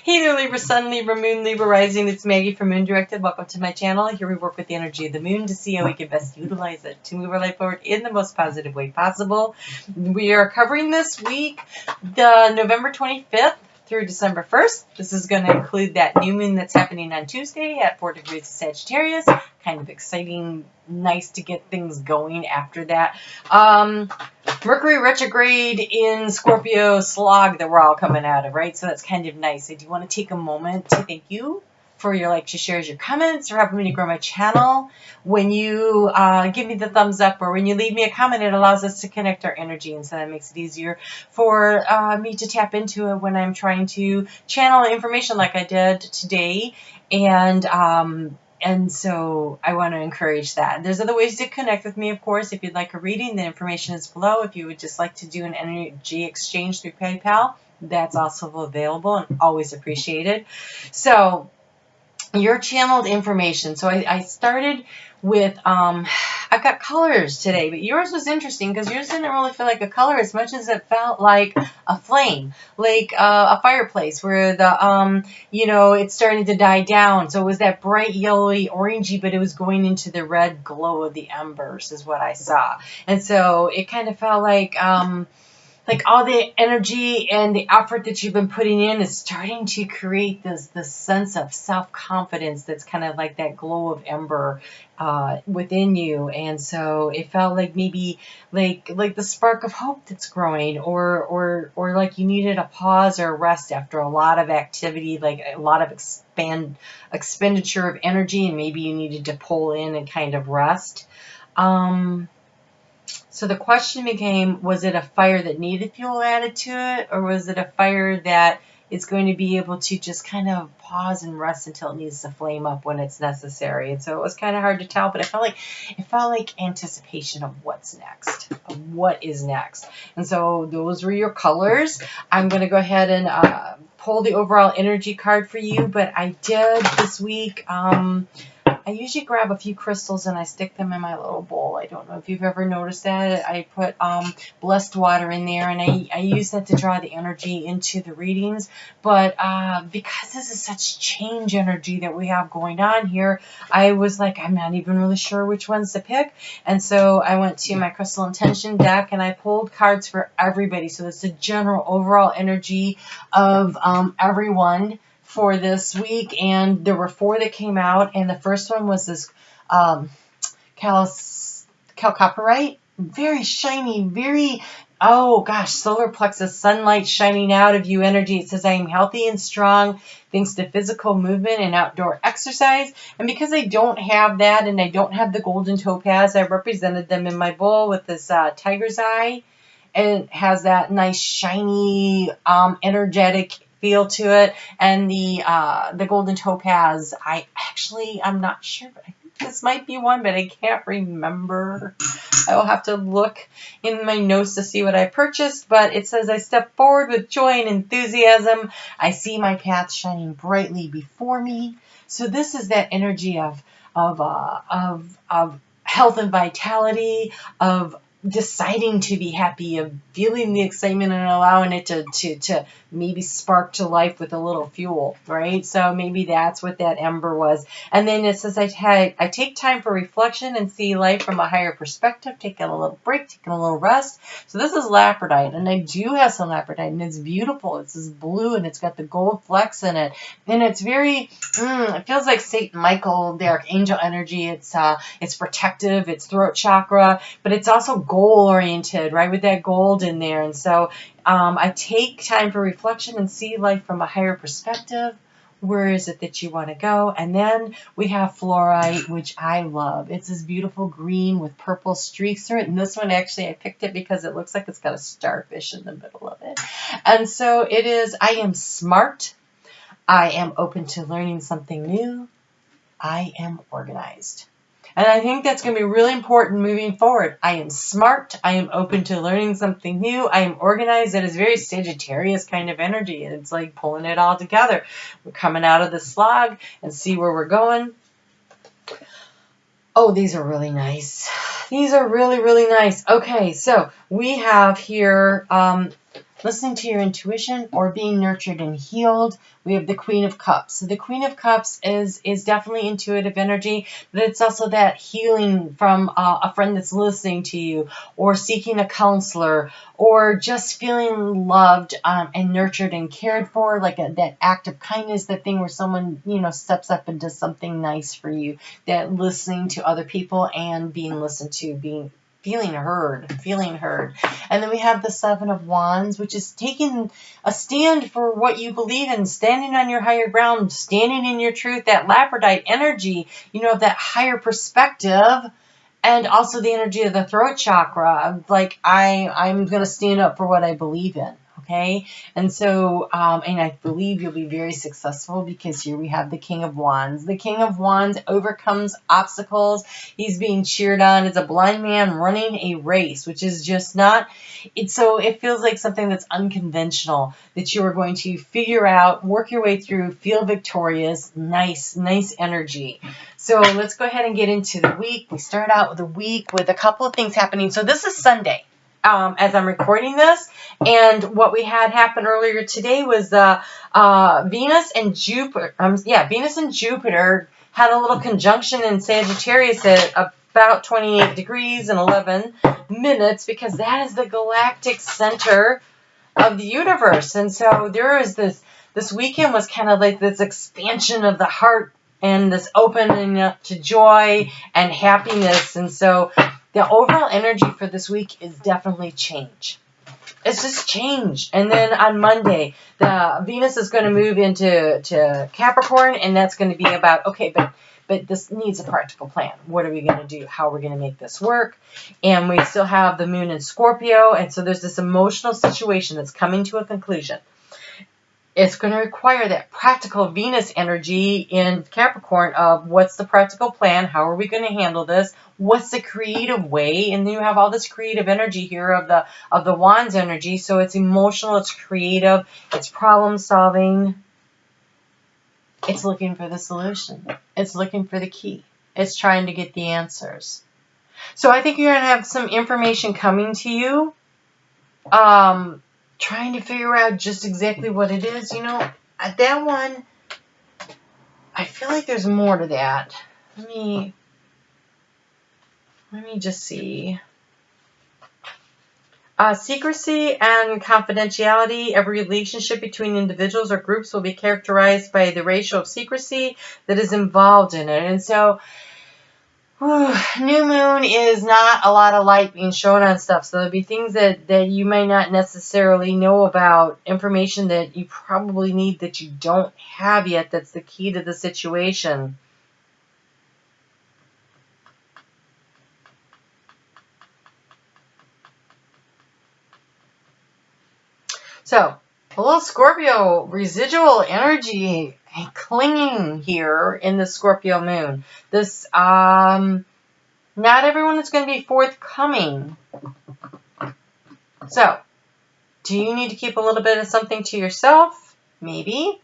Hey there, Libra Sun, Libra Moon, Libra Rising. It's Maggie from Moon Directed. Welcome to my channel. Here we work with the energy of the moon to see how we can best utilize it to move our life forward in the most positive way possible. We are covering this week, the November 25th through December 1st. This is going to include that new moon that's happening on Tuesday at 4 degrees of Sagittarius. Kind of exciting, nice to get things going after that. Mercury retrograde in Scorpio slog that we're all coming out of, right? So that's kind of nice. I do want to take a moment to thank you for your likes, your shares, your comments, or helping me to grow my channel. When you give me the thumbs up or when you leave me a comment, it allows us to connect our energy, and so that makes it easier for me to tap into it when I'm trying to channel information like I did today. And so I want to encourage that. There's other ways to connect with me, of course. If you'd like a reading, the information is below. If you would just like to do an energy exchange through PayPal, that's also available and always appreciated. So your channeled information. So I started with, I've got colors today, but yours was interesting because yours didn't really feel like a color as much as it felt like a flame, like a fireplace where the, it's starting to die down. So it was that bright yellowy orangey, but it was going into the red glow of the embers is what I saw. And so it kind of felt like all the energy and the effort that you've been putting in is starting to create this sense of self-confidence that's kind of like that glow of ember within you. And so it felt like maybe like the spark of hope that's growing, or like you needed a pause or a rest after a lot of activity, like a lot of expenditure of energy, and maybe you needed to pull in and kind of rest. So the question became, was it a fire that needed fuel added to it, or was it a fire that is going to be able to just kind of pause and rest until it needs to flame up when it's necessary? And so it was kind of hard to tell, but it felt like anticipation of what's next, of what is next. And so those were your colors. I'm going to go ahead and pull the overall energy card for you, but I did this week, I usually grab a few crystals and I stick them in my little bowl. I don't know if you've ever noticed that. I put blessed water in there, and I use that to draw the energy into the readings. But because this is such change energy that we have going on here, I was like, I'm not even really sure which ones to pick. And so I went to my Crystal Intention deck and I pulled cards for everybody. So it's the general overall energy of everyone for this week, and there were 4 that came out, and the first one was this chalcopyrite, very shiny, very, oh gosh, solar plexus, sunlight shining out of you energy. It says, I am healthy and strong thanks to physical movement and outdoor exercise. And because I don't have that, and I don't have the golden topaz, I represented them in my bowl with this tiger's eye, and it has that nice shiny energetic feel to it. And the golden topaz, I'm not sure, but I think this might be one, but I can't remember. I will have to look in my notes to see what I purchased, but it says, I step forward with joy and enthusiasm. I see my path shining brightly before me. So this is that energy of health and vitality, of deciding to be happy, of feeling the excitement and allowing it to maybe spark to life with a little fuel, right? So maybe that's what that ember was. And then it says, I take time for reflection and see life from a higher perspective, taking a little break, taking a little rest. So this is lapradite, and I do have some lapradite, and it's beautiful. It's this blue, and it's got the gold flecks in it, and it's very, it feels like Saint Michael, the archangel energy. It's protective, it's throat chakra, but it's also goal oriented, right, with that gold in there. And so I take time for reflection and see life from a higher perspective. Where is it that you want to go? And then we have fluorite, which I love. It's this beautiful green with purple streaks through it. And this one, actually, I picked it because it looks like it's got a starfish in the middle of it. And so it is, I am smart. I am open to learning something new. I am organized. And I think that's going to be really important moving forward. I am smart. I am open to learning something new. I am organized. That is very Sagittarius kind of energy. And it's like pulling it all together. We're coming out of the slog and see where we're going. Oh, these are really nice. These are really, really nice. Okay, so we have here listening to your intuition, or being nurtured and healed. We have the Queen of Cups. So the Queen of Cups is definitely intuitive energy, but it's also that healing from a friend that's listening to you, or seeking a counselor, or just feeling loved and nurtured and cared for, like that act of kindness, that thing where someone, steps up and does something nice for you, that listening to other people and being listened to, feeling heard. And then we have the Seven of Wands, which is taking a stand for what you believe in, standing on your higher ground, standing in your truth, that Labradorite energy, of that higher perspective, and also the energy of the throat chakra. Like, I'm going to stand up for what I believe in. Okay. And so, and I believe you'll be very successful, because here we have the King of Wands. The King of Wands overcomes obstacles. He's being cheered on as a blind man running a race, which is just not, so it feels like something that's unconventional, that you are going to figure out, work your way through, feel victorious, nice energy. So let's go ahead and get into the week. We start out with the week with a couple of things happening. So this is Sunday. As I'm recording this, and what we had happen earlier today was Venus and Jupiter. Venus and Jupiter had a little conjunction in Sagittarius at about 28 degrees and 11 minutes, because that is the galactic center of the universe. And so there is this weekend was kind of like this expansion of the heart and this opening up to joy and happiness. And so the overall energy for this week is definitely change. It's just change. And then on Monday, the Venus is going to move into Capricorn, and that's going to be about, okay, but this needs a practical plan. What are we going to do? How are we going to make this work? And we still have the Moon in Scorpio, and so there's this emotional situation that's coming to a conclusion. It's going to require that practical Venus energy in Capricorn of what's the practical plan? How are we going to handle this? What's the creative way? And then you have all this creative energy here of the Wands energy. So it's emotional, it's creative, it's problem solving. It's looking for the solution. It's looking for the key. It's trying to get the answers. So I think you're going to have some information coming to you. Trying to figure out just exactly what it is. At that one, I feel like there's more to that. Let me just see. Secrecy and confidentiality. Every relationship between individuals or groups will be characterized by the ratio of secrecy that is involved in it. And so, new moon is not a lot of light being shown on stuff. So there'll be things that you may not necessarily know about, information that you probably need that you don't have yet. That's the key to the situation. So, a little Scorpio residual energy clinging here in the Scorpio moon. This, not everyone is going to be forthcoming. So, do you need to keep a little bit of something to yourself? Maybe.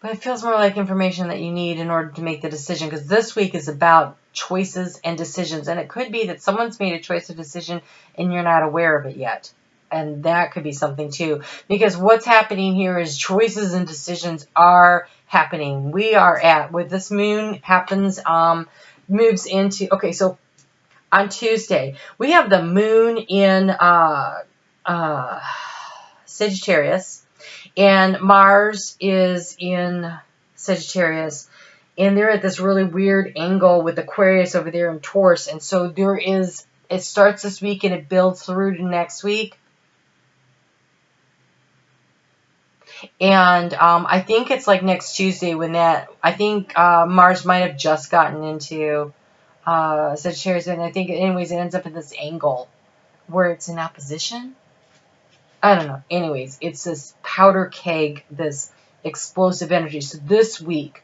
But it feels more like information that you need in order to make the decision, because this week is about choices and decisions. And it could be that someone's made a choice or decision and you're not aware of it yet. And that could be something too, because what's happening here is choices and decisions are happening. We are at, with this moon happens, moves into, okay, so on Tuesday, we have the moon in Sagittarius, and Mars is in Sagittarius, and they're at this really weird angle with Aquarius over there in Taurus. And so it starts this week and it builds through to next week. And I think it's like next Tuesday when I think Mars might have just gotten into Sagittarius. And I think, anyways, it ends up in this angle where it's in opposition. I don't know. Anyways, it's this powder keg, this explosive energy. So this week,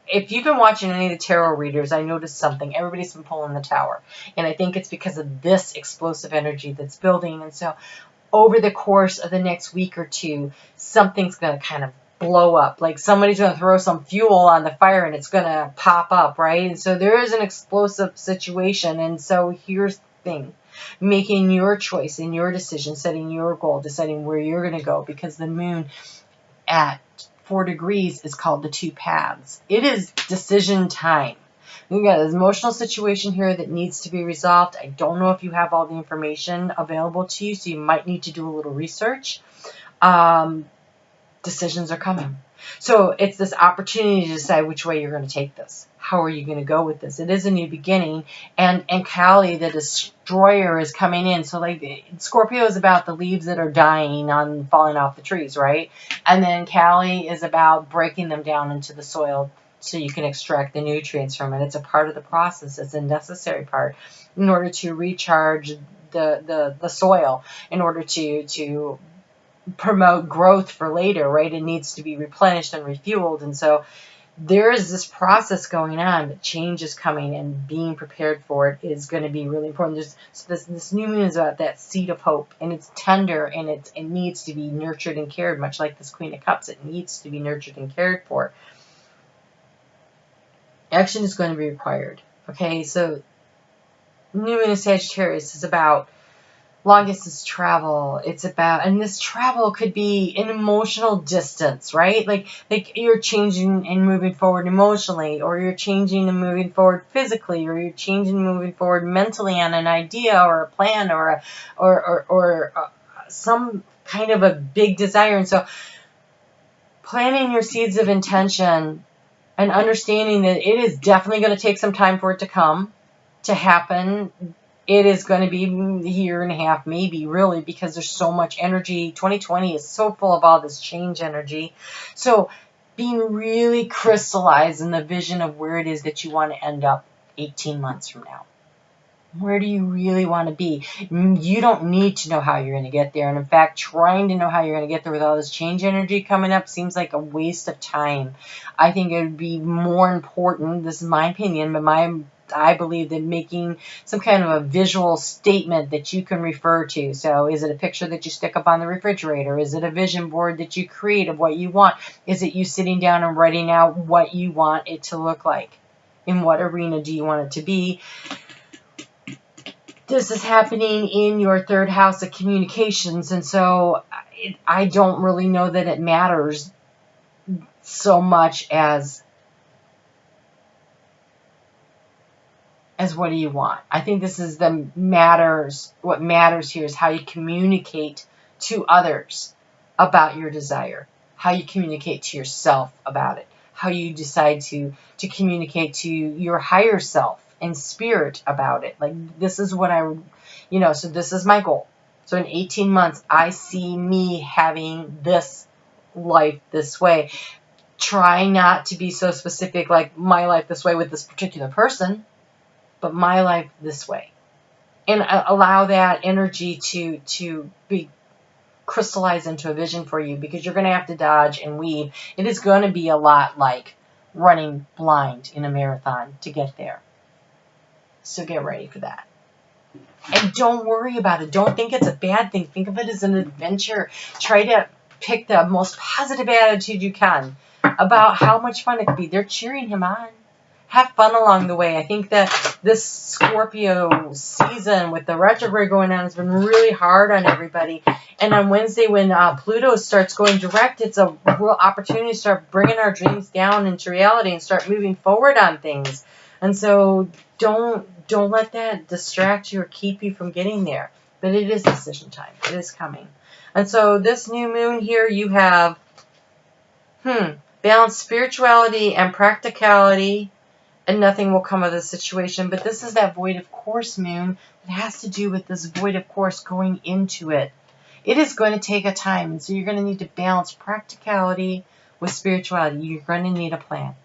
if you've been watching any of the tarot readers, I noticed something. Everybody's been pulling the tower. And I think it's because of this explosive energy that's building. And so over the course of the next week or two, something's going to kind of blow up. Like somebody's going to throw some fuel on the fire and it's going to pop up, right? And so there is an explosive situation. And so here's the thing. making your choice and your decision, setting your goal, deciding where you're going to go, because the moon at 4 degrees is called the two paths. It is decision time. We've got an emotional situation here that needs to be resolved. I don't know if you have all the information available to you, so you might need to do a little research. Decisions are coming. So it's this opportunity to decide which way you're going to take this. How are you going to go with this? It is a new beginning. And Kali, the destroyer, is coming in. So like Scorpio is about the leaves that are dying on falling off the trees, right? And then Kali is about breaking them down into the soil so you can extract the nutrients from it. It's a part of the process. It's a necessary part in order to recharge the soil, in order to promote growth for later, right? It needs to be replenished and refueled. And so there is this process going on, but change is coming, and being prepared for it is going to be really important. This new moon is about that seed of hope, and it's tender, and it needs to be nurtured and cared, much like this Queen of Cups. It needs to be nurtured and cared for. Action is going to be required. Okay, so new moon in Sagittarius is about long distance travel. It's about, and this travel could be an emotional distance, right? Like you're changing and moving forward emotionally, or you're changing and moving forward physically, or you're changing and moving forward mentally on an idea or a plan or some kind of a big desire. And so planting your seeds of intention and understanding that it is definitely going to take some time for it to come, to happen. It is going to be a year and a half, maybe, really, because there's so much energy. 2020 is so full of all this change energy. So being really crystallized in the vision of where it is that you want to end up 18 months from now. Where do you really want to be? You don't need to know how you're going to get there. And in fact, trying to know how you're going to get there with all this change energy coming up seems like a waste of time. I think it would be more important, this is my opinion, but I believe that making some kind of a visual statement that you can refer to. So is it a picture that you stick up on the refrigerator? Is it a vision board that you create of what you want? Is it you sitting down and writing out what you want it to look like? In what arena do you want it to be? This is happening in your third house of communications, and so I don't really know that it matters so much as what do you want. I think this is what matters here is how you communicate to others about your desire, how you communicate to yourself about it, how you decide to communicate to your higher self and spirit about it. Like, this is what I would, so this is my goal. So in 18 months, I see me having this life this way. Try not to be so specific, like my life this way with this particular person, but my life this way. And allow that energy to be crystallized into a vision for you, because you're going to have to dodge and weave. It is going to be a lot like running blind in a marathon to get there. So get ready for that. And don't worry about it. Don't think it's a bad thing. Think of it as an adventure. Try to pick the most positive attitude you can about how much fun it could be. They're cheering him on. Have fun along the way. I think that this Scorpio season with the retrograde going on has been really hard on everybody. And on Wednesday, when Pluto starts going direct, it's a real opportunity to start bringing our dreams down into reality and start moving forward on things. And so don't let that distract you or keep you from getting there. But it is decision time. It is coming. And so this new moon here, you have balance spirituality and practicality, and nothing will come of this situation. But this is that void of course moon that has to do with this void of course going into it. It is going to take a time, and so you're going to need to balance practicality with spirituality. You're going to need a plan.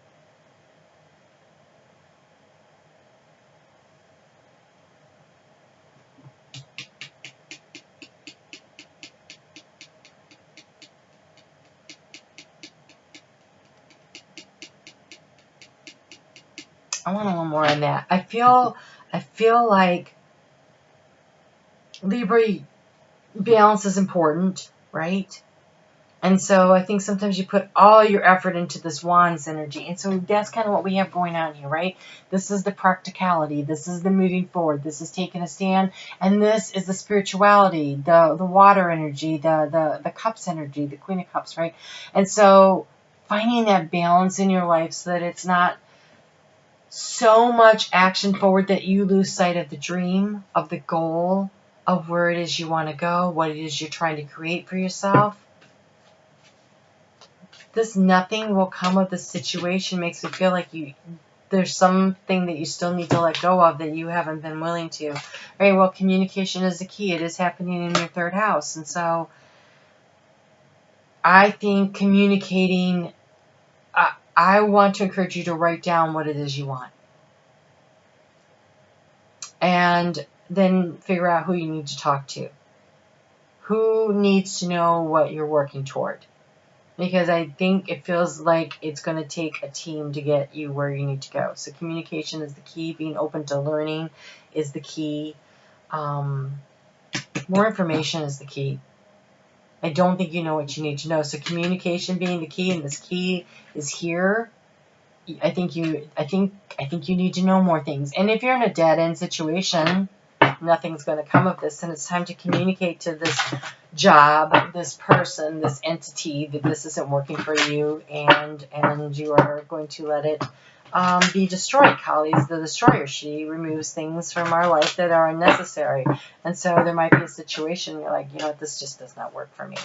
I want a little more on that. I feel like Libra balance is important, right? And so I think sometimes you put all your effort into this Wands energy. And so that's kind of what we have going on here, right? This is the practicality. This is the moving forward. This is taking a stand. And this is the spirituality, the water energy, the cups energy, the Queen of Cups, right? And so finding that balance in your life so that it's not so much action forward that you lose sight of the dream, of the goal, of where it is you want to go, what it is you're trying to create for yourself. This nothing will come of the situation makes me feel like there's something that you still need to let go of that you haven't been willing to. Right? Well, communication is the key. It is happening in your third house. And so I think communicating, I want to encourage you to write down what it is you want. And then figure out who you need to talk to. Who needs to know what you're working toward? Because I think it feels like it's going to take a team to get you where you need to go. So communication is the key. Being open to learning is the key. More information is the key. I don't think you know what you need to know. So communication being the key, and this key is here. I think you need to know more things. And if you're in a dead end situation, nothing's going to come of this, and it's time to communicate to this job, this person, this entity that this isn't working for you, and you are going to let it be destroyed. Kali's the destroyer. She removes things from our life that are unnecessary. And so there might be a situation where you're like, you know what, this just does not work for me.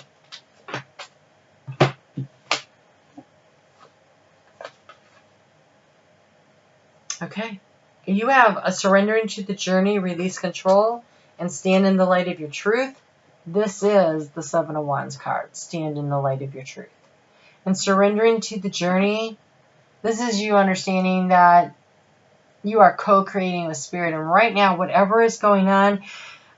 Okay. You have a surrendering to the journey, release control, and stand in the light of your truth. This is the Seven of Wands card. Stand in the light of your truth. And surrendering to the journey, this is you understanding that you are co-creating with Spirit. And right now, whatever is going on,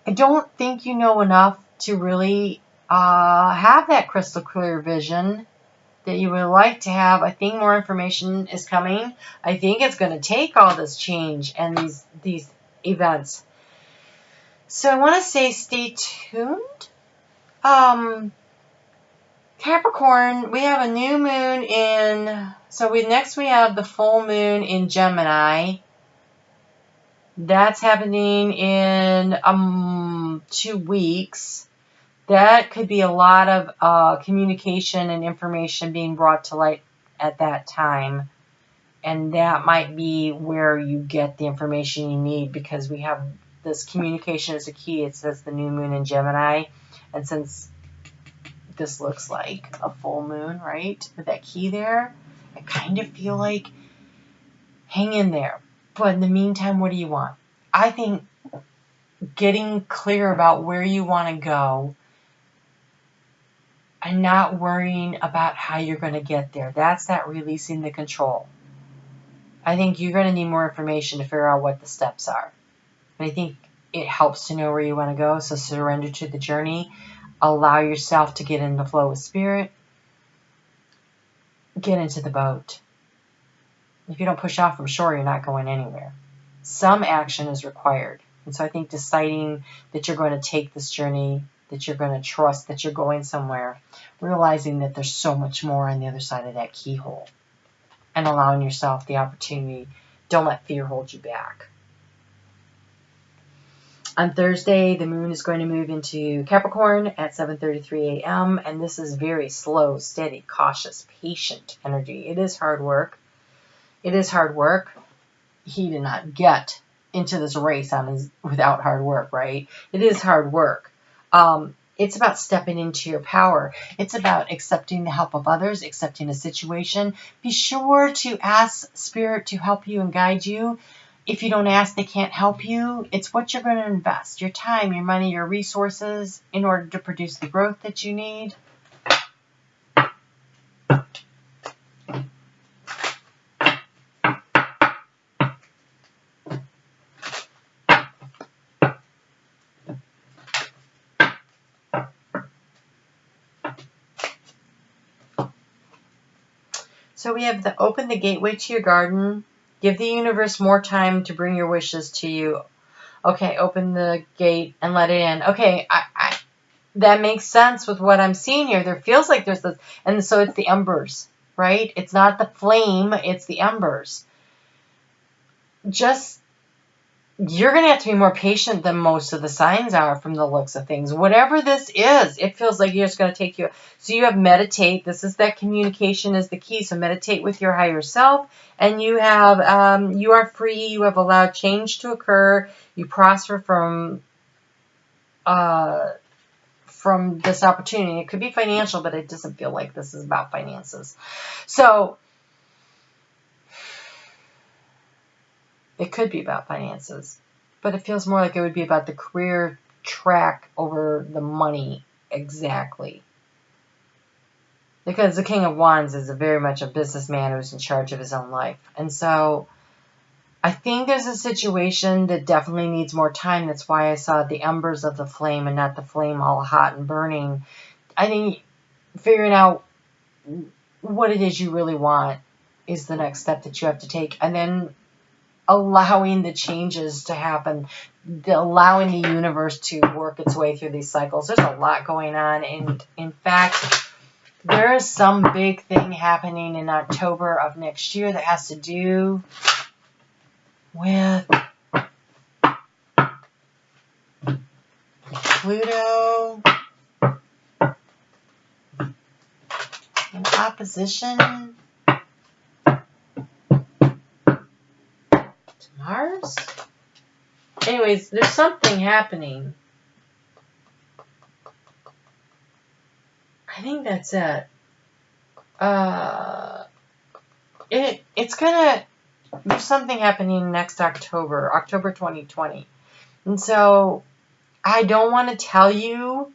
I don't think you know enough to really have that crystal clear vision that you would like to have. I think more information is coming. I think it's going to take all this change and these events. So I want to say stay tuned. Capricorn, we have a new moon in, so next we have the full moon in Gemini. That's happening in 2 weeks. That could be a lot of communication and information being brought to light at that time. And that might be where you get the information you need, because we have this communication as a key. It says the new moon in Gemini. And since this looks like a full moon, right, with that key there, I kind of feel like hang in there. But in the meantime, what do you want? I think getting clear about where you want to go and not worrying about how you're going to get there. That's that releasing the control. I think you're going to need more information to figure out what the steps are. And I think it helps to know where you want to go. So surrender to the journey. Allow yourself to get in the flow with Spirit. Get into the boat. If you don't push off from shore, you're not going anywhere. Some action is required. And so I think deciding that you're going to take this journey, that you're going to trust that you're going somewhere, realizing that there's so much more on the other side of that keyhole, and allowing yourself the opportunity. Don't let fear hold you back. On Thursday, the moon is going to move into Capricorn at 7:33 a.m. And this is very slow, steady, cautious, patient energy. It is hard work. It is hard work. He did not get into this race without hard work, right? It is hard work. It's about stepping into your power. It's about accepting the help of others, accepting a situation. Be sure to ask Spirit to help you and guide you. If you don't ask, they can't help you. It's what you're going to invest, your time, your money, your resources, in order to produce the growth that you need. So we have open the gateway to your garden. Give the universe more time to bring your wishes to you. Okay, open the gate and let it in. Okay, That makes sense with what I'm seeing here. There feels like there's this, and so it's the embers, right? It's not the flame, it's the embers. Just, you're going to have to be more patient than most of the signs are from the looks of things. Whatever this is, it feels like you're just going to take you. So you have meditate. This is that communication is the key. So meditate with your higher self, and you have, you are free. You have allowed change to occur. You prosper from this opportunity. It could be financial, but it doesn't feel like this is about finances. So it could be about finances, but it feels more like it would be about the career track over the money exactly. Because the King of Wands is very much a businessman who's in charge of his own life. And so I think there's a situation that definitely needs more time. That's why I saw the embers of the flame and not the flame all hot and burning. I think figuring out what it is you really want is the next step that you have to take. And then allowing the changes to happen, allowing the universe to work its way through these cycles. There's a lot going on. And in fact, there is some big thing happening in October of next year that has to do with Pluto in opposition to Mars. Anyways, there's something happening. I think that's it. It's gonna, there's something happening next October 2020. And so I don't want to tell you,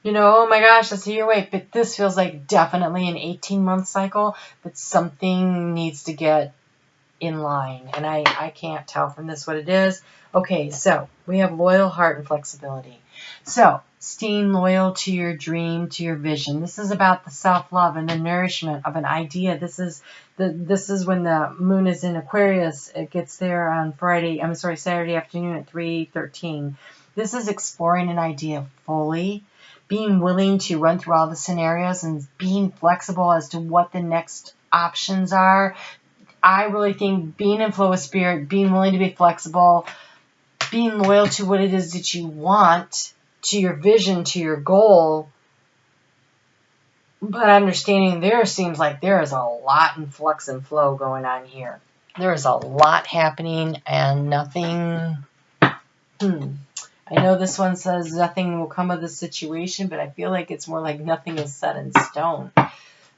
oh my gosh, let's see your way. But this feels like definitely an 18-month cycle, but something needs to get in line. And I can't tell from this what it is. Okay, so we have loyal heart and flexibility. So staying loyal to your dream, to your vision. This is about the self-love and the nourishment of an idea. This is when the moon is in Aquarius. It gets there on Saturday afternoon at 3:13. This is exploring an idea fully, being willing to run through all the scenarios and being flexible as to what the next options are. I really think being in flow of spirit, being willing to be flexible, being loyal to what it is that you want, to your vision, to your goal, but understanding there seems like there is a lot in flux and flow going on here. There is a lot happening and nothing. I know this one says nothing will come of the situation, but I feel like it's more like nothing is set in stone.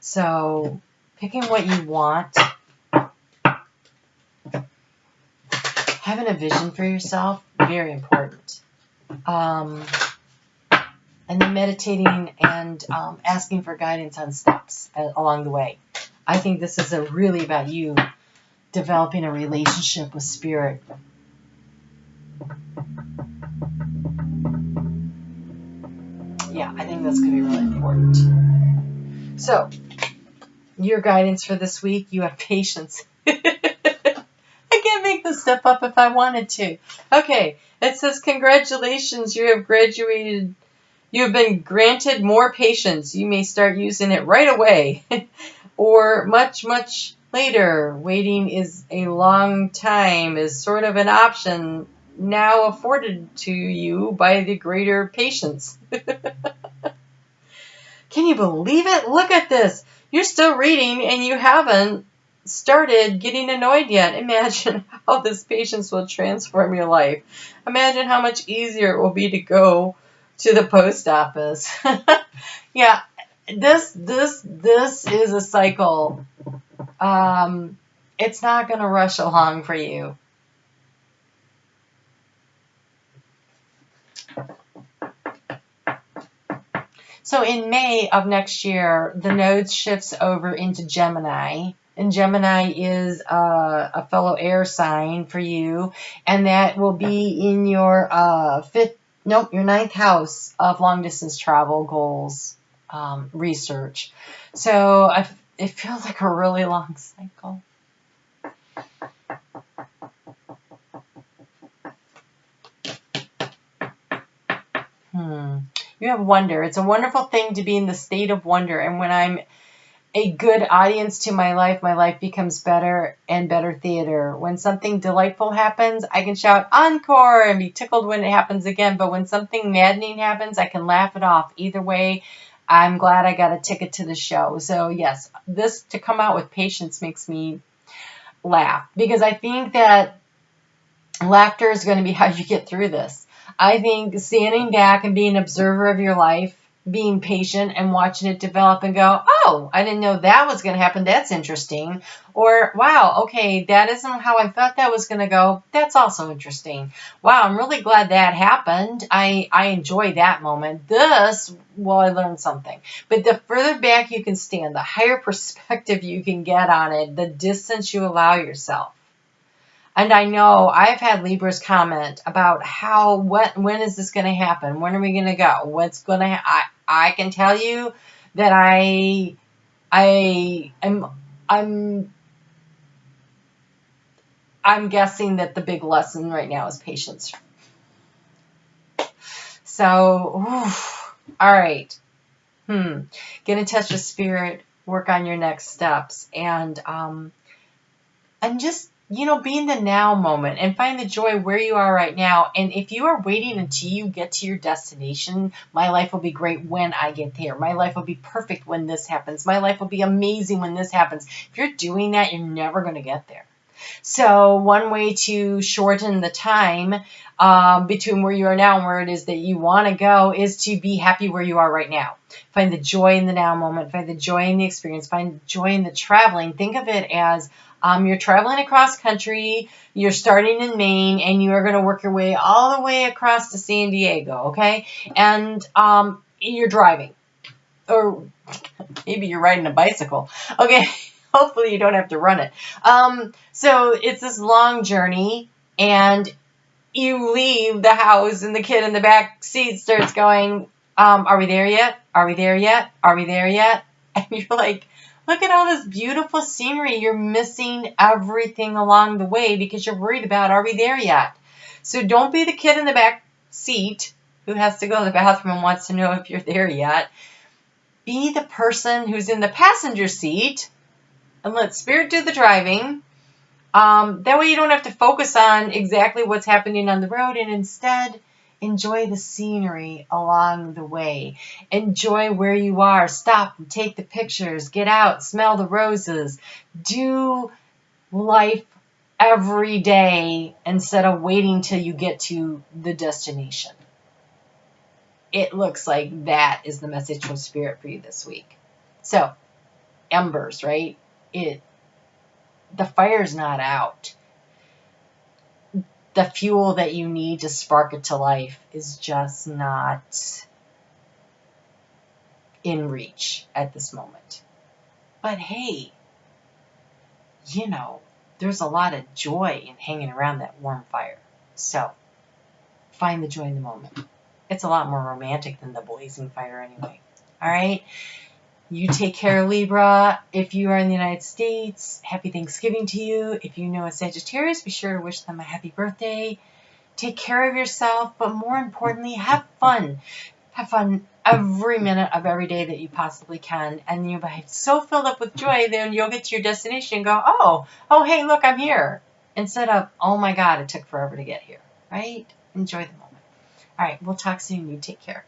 So picking what you want, having a vision for yourself, very important. And then meditating and asking for guidance on steps along the way. I think this is really about you developing a relationship with spirit. Yeah, I think that's going to be really important. So, your guidance for this week, you have patience. I can't make this stuff up if I wanted to. Okay, it says, congratulations, you have graduated. You have been granted more patience. You may start using it right away or much, much later. Waiting is a long time is sort of an option now afforded to you by the greater patience. Can you believe it? Look at this. You're still reading and you haven't started getting annoyed yet. Imagine how this patience will transform your life. Imagine how much easier it will be to go to the post office. Yeah, this is a cycle. It's not going to rush along for you. So in May of next year, the node shifts over into Gemini. And Gemini is a fellow air sign for you. And that will be in your your ninth house of long distance travel goals, research. So it feels like a really long cycle. You have wonder. It's a wonderful thing to be in the state of wonder. And when I'm a good audience to my life becomes better and better theater. When something delightful happens, I can shout encore and be tickled when it happens again. But when something maddening happens, I can laugh it off. Either way, I'm glad I got a ticket to the show. So yes, this to come out with patience makes me laugh, because I think that laughter is going to be how you get through this. I think standing back and being an observer of your life, being patient and watching it develop and go, oh, I didn't know that was going to happen. That's interesting. Or, wow, okay, that isn't how I thought that was going to go. That's also interesting. Wow, I'm really glad that happened. I enjoy that moment. This, well, I learned something. But the further back you can stand, the higher perspective you can get on it, the distance you allow yourself. And I know I've had Libras comment about when is this going to happen? When are we going to go? What's going to I can tell you that I'm guessing that the big lesson right now is patience. So, all right. Get in touch with spirit, work on your next steps, and just, be in the now moment and find the joy where you are right now. And if you are waiting until you get to your destination, my life will be great when I get there. My life will be perfect when this happens. My life will be amazing when this happens. If you're doing that, you're never going to get there. So one way to shorten the time between where you are now and where it is that you want to go is to be happy where you are right now. Find the joy in the now moment. Find the joy in the experience. Find joy in the traveling. Think of it as you're traveling across country. You're starting in Maine, and you are going to work your way all the way across to San Diego, okay? And you're driving. Or maybe you're riding a bicycle. Okay. Hopefully you don't have to run it. So it's this long journey, and you leave the house, and the kid in the back seat starts going, are we there yet? Are we there yet? Are we there yet? And you're like, look at all this beautiful scenery. You're missing everything along the way because you're worried about, are we there yet? So don't be the kid in the back seat who has to go to the bathroom and wants to know if you're there yet. Be the person who's in the passenger seat and let spirit do the driving. That way you don't have to focus on exactly what's happening on the road, and instead enjoy the scenery along the way. Enjoy where you are. Stop and take the pictures. Get out. Smell the roses. Do life every day instead of waiting till you get to the destination. It looks like that is the message from spirit for you this week. So, embers, right? The fire's not out. The fuel that you need to spark it to life is just not in reach at this moment. But hey, there's a lot of joy in hanging around that warm fire. So find the joy in the moment. It's a lot more romantic than the blazing fire anyway. All right? You take care, Libra. If you are in the United States, happy Thanksgiving to you. If you know a Sagittarius, be sure to wish them a happy birthday. Take care of yourself, but more importantly, have fun. Have fun every minute of every day that you possibly can. And you'll be so filled up with joy, then you'll get to your destination and go, oh, hey, look, I'm here. Instead of, oh my God, it took forever to get here, right? Enjoy the moment. All right, we'll talk soon. You take care.